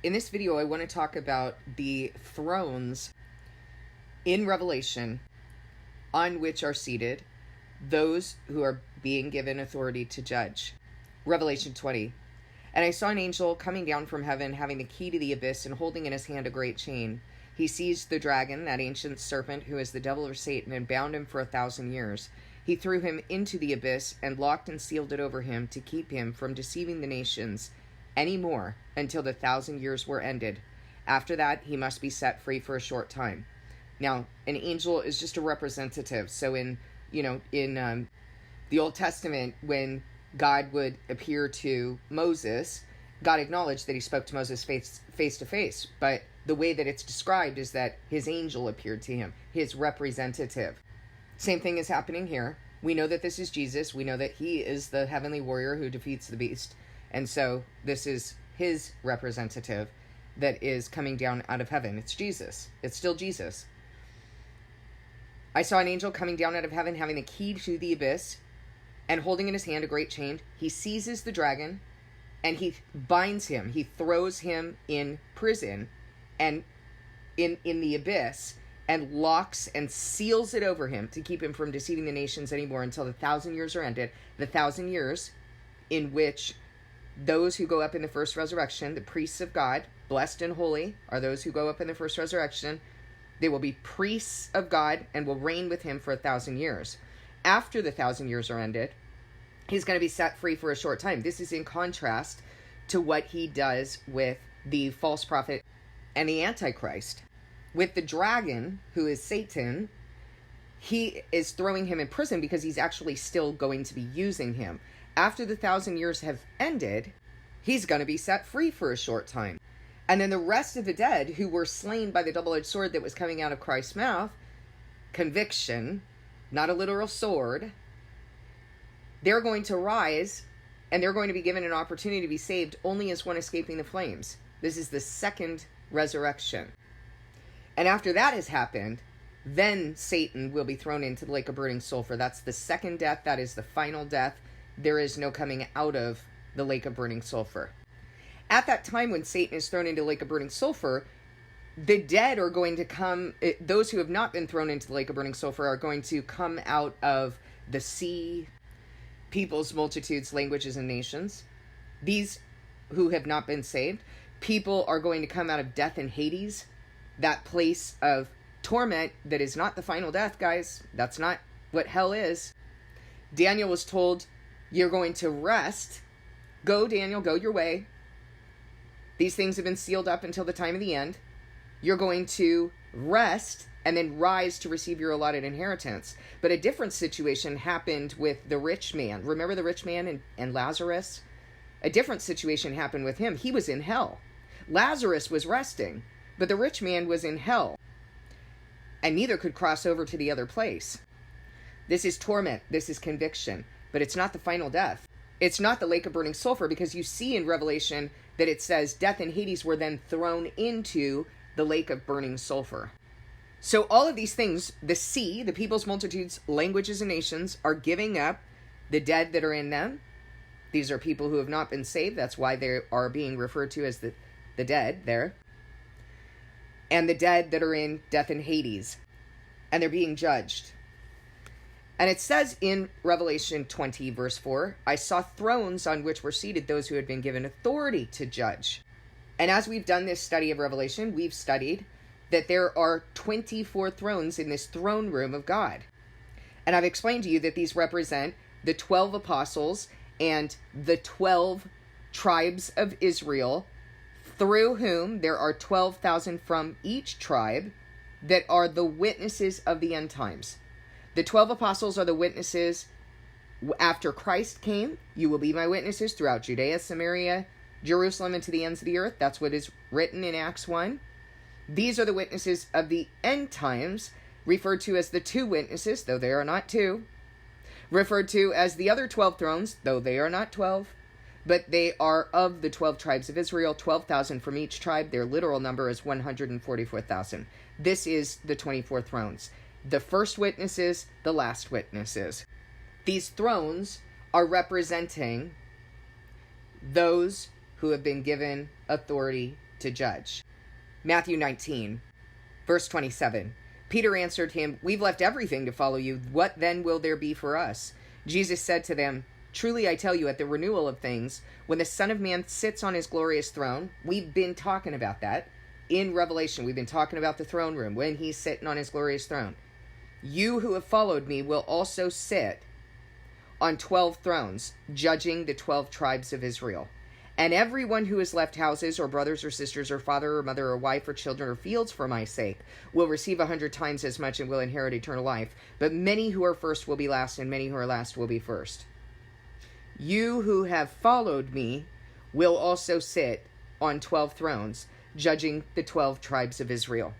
In this video, I want to talk about the thrones in Revelation on which are seated those who are being given authority to judge. Revelation 20. And I saw an angel coming down from heaven, having the key to the abyss and holding in his hand a great chain. He seized the dragon, that ancient serpent who is the devil or Satan, and bound him for 1,000 years. He threw him into the abyss and locked and sealed it over him to keep him from deceiving the nations any more until the 1,000 years were ended. After that, he must be set free for a short time. Now, an angel is just a representative. So in the Old Testament, when God would appear to Moses, God acknowledged that he spoke to Moses face to face. But the way that it's described is that his angel appeared to him, his representative. Same thing is happening here. We know that this is Jesus. We know that he is the heavenly warrior who defeats the beast. And so this is his representative that is coming down out of heaven. It's Jesus. It's still Jesus. I saw an angel coming down out of heaven, having the key to the abyss and holding in his hand a great chain. He seizes the dragon and he binds him. He throws him in prison and in the abyss and locks and seals it over him to keep him from deceiving the nations anymore until the 1,000 years are ended. The 1,000 years in which those who go up in the first resurrection, the priests of God, blessed and holy, are those who go up in the first resurrection. They will be priests of God and will reign with him for 1,000 years. After the 1,000 years are ended, he's going to be set free for a short time. This is in contrast to what he does with the false prophet and the Antichrist. With the dragon, who is Satan, he is throwing him in prison because he's actually still going to be using him. After the 1,000 years have ended, he's going to be set free for a short time. And then the rest of the dead who were slain by the double-edged sword that was coming out of Christ's mouth, conviction, not a literal sword, they're going to rise and they're going to be given an opportunity to be saved only as one escaping the flames. This is the second resurrection. And after that has happened, then Satan will be thrown into the lake of burning sulfur. That's the second death. That is the final death. There is no coming out of the lake of burning sulfur. At that time when Satan is thrown into the lake of burning sulfur, the dead are going to come, those who have not been thrown into the lake of burning sulfur are going to come out of the sea, peoples, multitudes, languages, and nations. These who have not been saved, people are going to come out of death and Hades, that place of torment that is not the final death, guys. That's not what hell is. Daniel was told, you're going to rest. Go, Daniel, go your way. These things have been sealed up until the time of the end. You're going to rest and then rise to receive your allotted inheritance. But a different situation happened with the rich man. Remember the rich man and Lazarus? A different situation happened with him. He was in hell. Lazarus was resting, but the rich man was in hell. And neither could cross over to the other place. This is torment. This is conviction. But it's not the final death. It's not the lake of burning sulfur, because you see in Revelation that it says death and Hades were then thrown into the lake of burning sulfur. So all of these things, the sea, the peoples, multitudes, languages, and nations, are giving up the dead that are in them. These are people who have not been saved. That's why they are being referred to as the dead there. And the dead that are in death and Hades. And they're being judged. And it says in Revelation 20, verse 4, I saw thrones on which were seated those who had been given authority to judge. And as we've done this study of Revelation, we've studied that there are 24 thrones in this throne room of God. And I've explained to you that these represent the 12 apostles and the 12 tribes of Israel, through whom there are 12,000 from each tribe that are the witnesses of the end times. The 12 apostles are the witnesses after Christ came. You will be my witnesses throughout Judea, Samaria, Jerusalem, and to the ends of the earth. That's what is written in Acts 1. These are the witnesses of the end times, referred to as the two witnesses, though they are not two. Referred to as the other 12 thrones, though they are not 12. But they are of the 12 tribes of Israel, 12,000 from each tribe. Their literal number is 144,000. This is the 24 thrones. The first witnesses, the last witnesses. These thrones are representing those who have been given authority to judge. Matthew 19, verse 27. Peter answered him, "We've left everything to follow you. What then will there be for us?" Jesus said to them, "Truly I tell you, at the renewal of things, when the Son of Man sits on his glorious throne," we've been talking about that in Revelation. We've been talking about the throne room, when he's sitting on his glorious throne. "You who have followed me will also sit on 12 thrones, judging the 12 tribes of Israel. And everyone who has left houses or brothers or sisters or father or mother or wife or children or fields for my sake will receive 100 times as much and will inherit eternal life. But many who are first will be last, and many who are last will be first. You who have followed me will also sit on 12 thrones, judging the 12 tribes of Israel."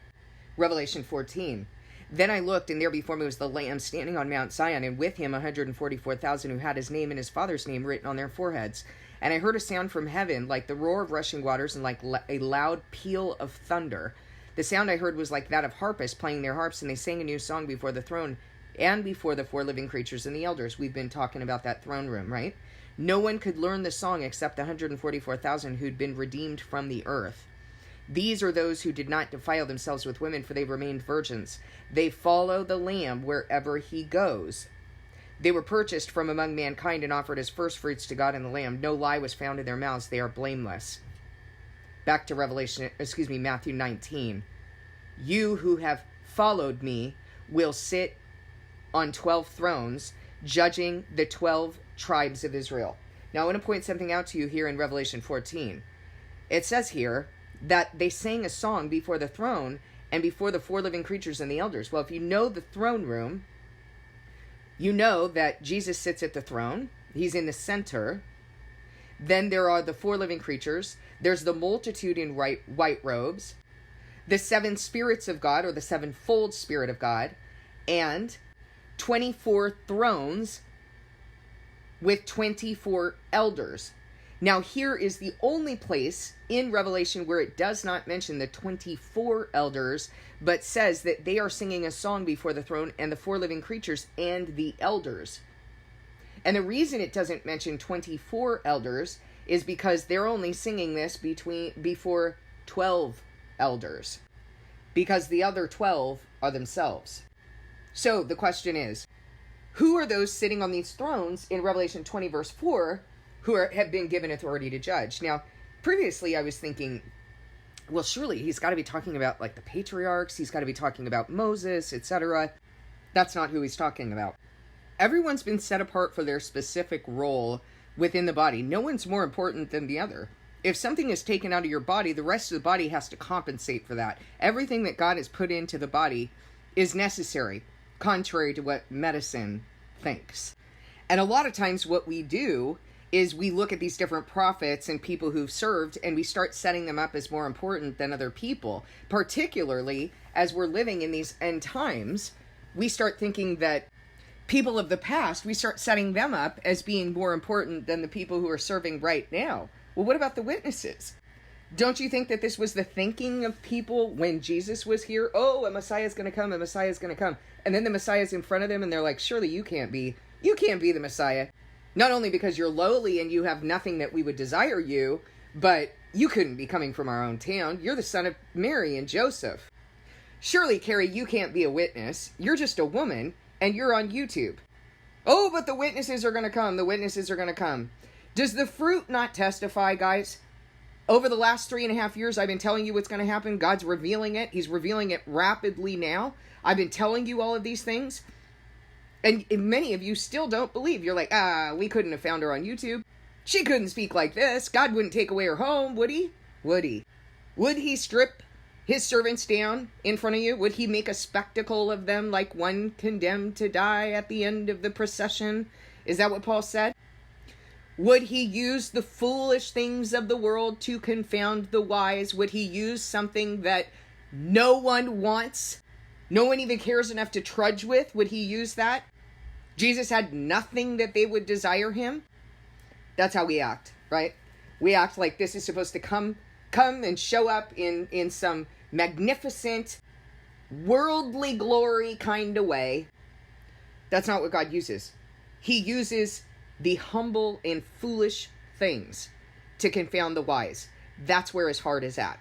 Revelation 14. "Then I looked, and there before me was the Lamb standing on Mount Zion, and with him 144,000 who had his name and his father's name written on their foreheads. And I heard a sound from heaven like the roar of rushing waters and like a loud peal of thunder. The sound I heard was like that of harpists playing their harps, and they sang a new song before the throne and before the 4 living creatures and the elders." We've been talking about that throne room, right? "No one could learn the song except the 144,000 who'd been redeemed from the earth. These are those who did not defile themselves with women, for they remained virgins. They follow the Lamb wherever he goes. They were purchased from among mankind and offered as firstfruits to God and the Lamb. No lie was found in their mouths. They are blameless." Back to Matthew 19. "You who have followed me will sit on 12 thrones, judging the 12 tribes of Israel." Now I want to point something out to you here in Revelation 14. It says here that they sang a song before the throne and before the 4 living creatures and the elders. Well, if you know the throne room, you know that Jesus sits at the throne. He's in the center. Then there are the 4 living creatures. There's the multitude in white robes, the 7 spirits of God, or the 7-fold Spirit of God, and 24 thrones with 24 elders. Now here is the only place in Revelation where it does not mention the 24 elders, but says that they are singing a song before the throne and the 4 living creatures and the elders. And the reason it doesn't mention 24 elders is because they're only singing this before 12 elders, because the other 12 are themselves. So the question is, who are those sitting on these thrones in Revelation 20 verse 4 who have been given authority to judge? Now, previously I was thinking, well, surely he's got to be talking about like the patriarchs, he's got to be talking about Moses, etc. That's not who he's talking about. Everyone's been set apart for their specific role within the body. No one's more important than the other. If something is taken out of your body, the rest of the body has to compensate for that. Everything that God has put into the body is necessary, contrary to what medicine thinks. And a lot of times what we do is we look at these different prophets and people who've served, and we start setting them up as more important than other people. Particularly as we're living in these end times, we start thinking that people of the past, we start setting them up as being more important than the people who are serving right now. Well, what about the witnesses? Don't you think that this was the thinking of people when Jesus was here? Oh, a Messiah's going to come, a Messiah's going to come. And then the Messiah's in front of them, and they're like, surely you can't be the Messiah. Not only because you're lowly and you have nothing that we would desire you, but you couldn't be coming from our own town. You're the son of Mary and Joseph. Surely, Carrie, you can't be a witness. You're just a woman, and you're on YouTube. Oh, but the witnesses are going to come. The witnesses are going to come. Does the fruit not testify, guys? Over the last 3.5 years, I've been telling you what's going to happen. God's revealing it. He's revealing it rapidly now. I've been telling you all of these things. And many of you still don't believe. You're like, we couldn't have found her on YouTube. She couldn't speak like this. God wouldn't take away her home, would he? Would he? Would he strip his servants down in front of you? Would he make a spectacle of them like one condemned to die at the end of the procession? Is that what Paul said? Would he use the foolish things of the world to confound the wise? Would he use something that no one wants? No one even cares enough to trudge with? Would he use that? Jesus had nothing that they would desire him. That's how we act, right? We act like this is supposed to come and show up in some magnificent, worldly glory kind of way. That's not what God uses. He uses the humble and foolish things to confound the wise. That's where his heart is at.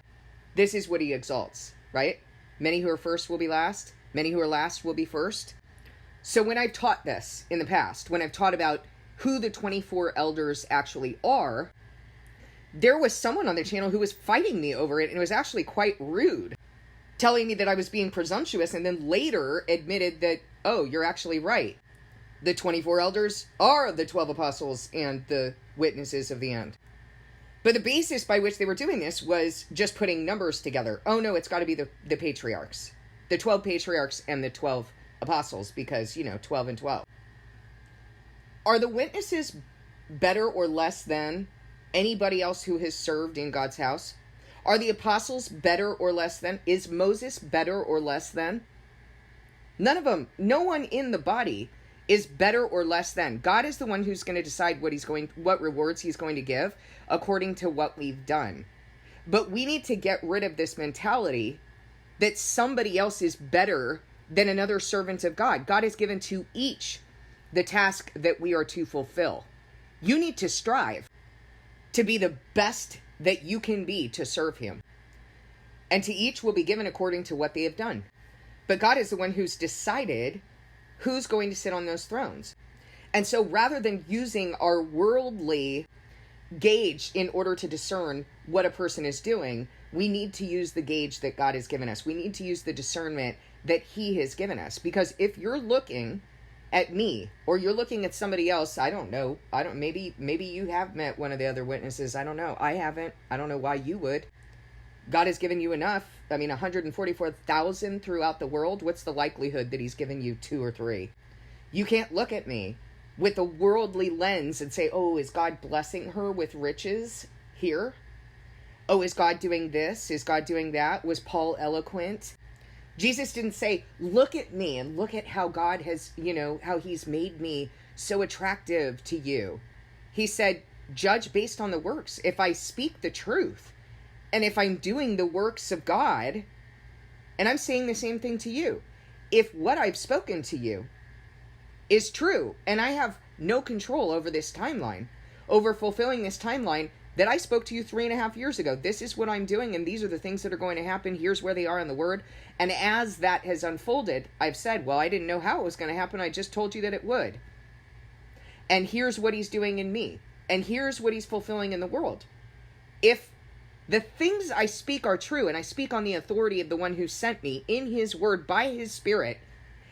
this is what he exalts, right? Many who are first will be last. Many who are last will be first. So when I've taught this in the past, when I've taught about who the 24 elders actually are, there was someone on the channel who was fighting me over it, and it was actually quite rude, telling me that I was being presumptuous, and then later admitted that, oh, you're actually right. The 24 elders are the 12 apostles and the witnesses of the end. But the basis by which they were doing this was just putting numbers together. Oh no, it's got to be the patriarchs. The 12 patriarchs and the 12 apostles, because, 12 and 12. Are the witnesses better or less than anybody else who has served in God's house? Are the apostles better or less than? Is Moses better or less than? None of them. No one in the body is better or less than. God is the one who's going to decide what rewards he's going to give according to what we've done. But we need to get rid of this mentality that somebody else is better than another servant of God. God has given to each the task that we are to fulfill. You need to strive to be the best that you can be to serve him. And to each will be given according to what they have done. But God is the one who's decided who's going to sit on those thrones. And so rather than using our worldly gauge in order to discern what a person is doing, we need to use the gauge that God has given us. We need to use the discernment that he has given us. Because if you're looking at me, or you're looking at somebody else, maybe you have met one of the other witnesses. I don't know. I haven't. I don't know why you would. God has given you enough. 144,000 throughout the world. What's the likelihood that he's given you 2 or 3? You can't look at me with a worldly lens and say, oh, is God blessing her with riches here? Oh, is God doing this? Is God doing that? Was Paul eloquent? Jesus didn't say, look at me and look at how God has, how he's made me so attractive to you. He said, judge based on the works. If I speak the truth, and if I'm doing the works of God, and I'm saying the same thing to you, if what I've spoken to you is true, and I have no control over this timeline, over fulfilling this timeline that I spoke to you 3.5 years ago, this is what I'm doing, and these are the things that are going to happen, here's where they are in the Word, and as that has unfolded, I've said, well, I didn't know how it was going to happen, I just told you that it would. And here's what he's doing in me, and here's what he's fulfilling in the world. If the things I speak are true, and I speak on the authority of the one who sent me in his word by his Spirit,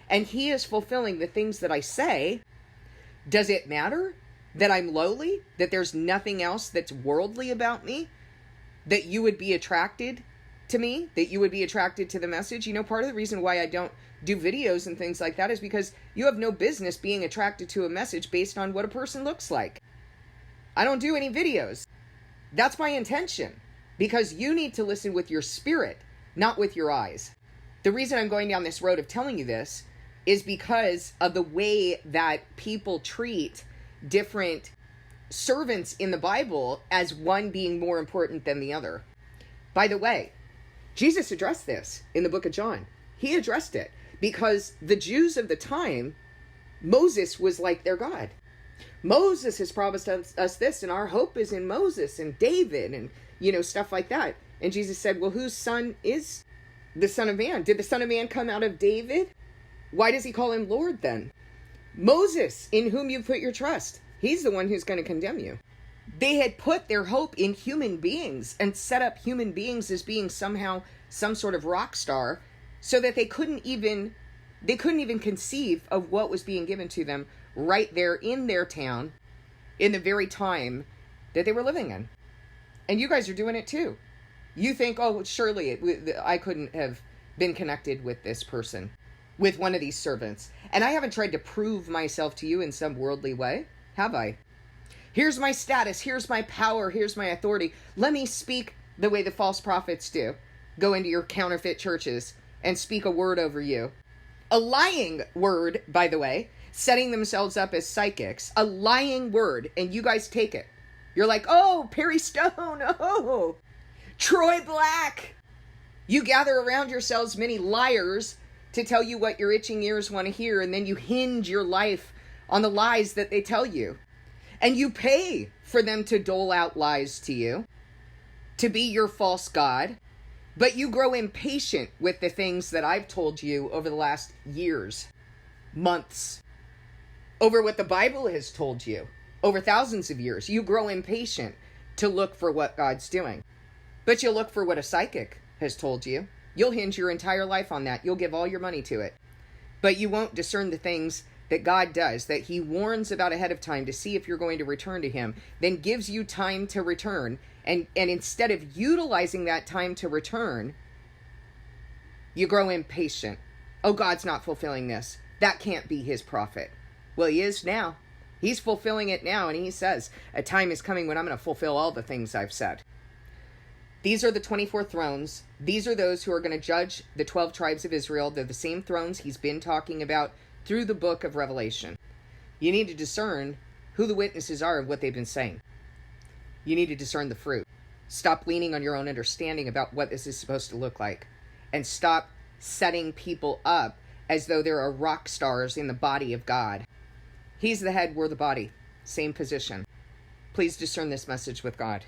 and he is fulfilling the things that I say, does it matter that I'm lowly, that there's nothing else that's worldly about me, that you would be attracted to me, that you would be attracted to the message? Part of the reason why I don't do videos and things like that is because you have no business being attracted to a message based on what a person looks like. I don't do any videos. That's my intention. Because you need to listen with your spirit, not with your eyes. The reason I'm going down this road of telling you this is because of the way that people treat different servants in the Bible as one being more important than the other. By the way, Jesus addressed this in the book of John. He addressed it because the Jews of the time, Moses was like their God. Moses has promised us this, and our hope is in Moses and David and stuff like that. And Jesus said, well, whose son is the Son of Man? Did the Son of Man come out of David? Why does he call him Lord then? Moses, in whom you put your trust, he's the one who's going to condemn you. They had put their hope in human beings and set up human beings as being somehow some sort of rock star so that they couldn't even conceive of what was being given to them right there in their town in the very time that they were living in. And you guys are doing it too. You think, oh, surely I couldn't have been connected with this person, with one of these servants. And I haven't tried to prove myself to you in some worldly way, have I? Here's my status, here's my power, here's my authority. Let me speak the way the false prophets do. Go into your counterfeit churches and speak a word over you. A lying word, by the way, setting themselves up as psychics. A lying word, and you guys take it. You're like, oh, Perry Stone, oh, Troy Black. You gather around yourselves many liars to tell you what your itching ears want to hear, and then you hinge your life on the lies that they tell you. And you pay for them to dole out lies to you, to be your false god. But you grow impatient with the things that I've told you over the last years, months, over what the Bible has told you over thousands of years. You grow impatient to look for what God's doing. But you'll look for what a psychic has told you. You'll hinge your entire life on that. You'll give all your money to it. But you won't discern the things that God does, that he warns about ahead of time to see if you're going to return to him, then gives you time to return. And instead of utilizing that time to return, you grow impatient. Oh, God's not fulfilling this. That can't be his prophet. Well, he is now. He's fulfilling it now, and he says, a time is coming when I'm going to fulfill all the things I've said. These are the 24 thrones. These are those who are going to judge the 12 tribes of Israel. They're the same thrones he's been talking about through the book of Revelation. You need to discern who the witnesses are of what they've been saying. You need to discern the fruit. Stop leaning on your own understanding about what this is supposed to look like. And stop setting people up as though there are rock stars in the body of God. He's the head, we're the body. Same position. Please discern this message with God.